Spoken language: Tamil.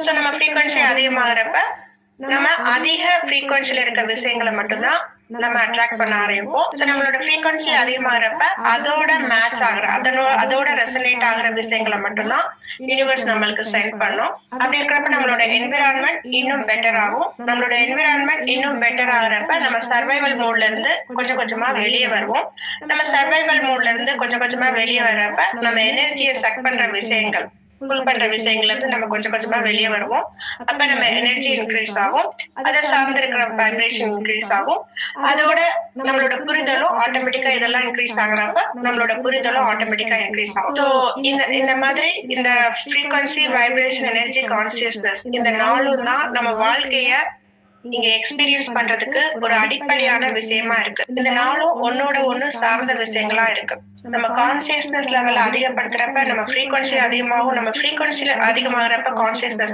சோ நம்ம ஃப்ரீக்வன்சி அதிகமாகறப்ப நம்ம அதிக ஃப்ரீக்வன்சில இருக்க விஷயங்களை மட்டும்தான் நம்ம அட்ராக்ட் பண்ண ஆரம்பிப்போம். சோ நம்மளோட ஃப்ரீக்வன்சி அதிகமாகறப்ப அதோட மேட்ச் ஆகுற அதோட ரெசனேட் ஆகுற விஷயங்களை மட்டும்தான் யூனிவர்ஸ் நம்மளுக்கு சென்ட் பண்ணும். அப்படி இருக்கிறப்ப நம்மளோட என்விரான்மெண்ட் இன்னும் பெட்டர் ஆகும். நம்மளோட என்விரான்மெண்ட் இன்னும் பெட்டர் ஆகுறப்ப நம்ம சர்வைவல் மோட்ல இருந்து கொஞ்சம் கொஞ்சமா வெளியே வருவோம். நம்ம சர்வைவல் மோட்ல இருந்து கொஞ்சம் கொஞ்சமா வெளியே வர்றப்ப நம்ம எனர்ஜியை சக் பண்ற விஷயங்கள் புல் பண்ற விஷயங்கள்ல இருந்து நம்ம கொஞ்சம் கொஞ்சமா வெளியே வருவோம். அப்ப நம்ம எனர்ஜி இன்க்ரீஸ் ஆகும். அதை சார்ந்து இருக்கிற வைப்ரேஷன் இன்க்ரீஸ் ஆகும். அதோட நம்மளோட புரிதலும் ஆட்டோமேட்டிக்கா இதெல்லாம் இன்க்ரீஸ் ஆகுறப்ப நம்மளோட புரிதலும் ஆட்டோமேட்டிக்கா இன்க்ரீஸ் ஆகும். ஸோ இந்த மாதிரி இந்த ஃப்ரீக்வன்சி வைப்ரேஷன் எனர்ஜி கான்சியஸ்னஸ் இந்த நாளும் தான் நம்ம வாழ்க்கைய நீங்க எக்ஸ்பீரியன்ஸ் பண்றதுக்கு ஒரு அடிப்படையான விஷயமா இருக்கு. இந்த நாளும் ஒன்னோட ஒண்ணு சார்ந்த விஷயங்களா இருக்கு. நம்ம கான்சியஸ்னஸ் லெவல் அதிகப்படுத்துறப்ப நம்ம ஃப்ரீக்வன்சி அதிகமாகும். நம்ம ஃப்ரீக்வன்சி அதிகமாகறப்ப கான்சியஸ்னஸ்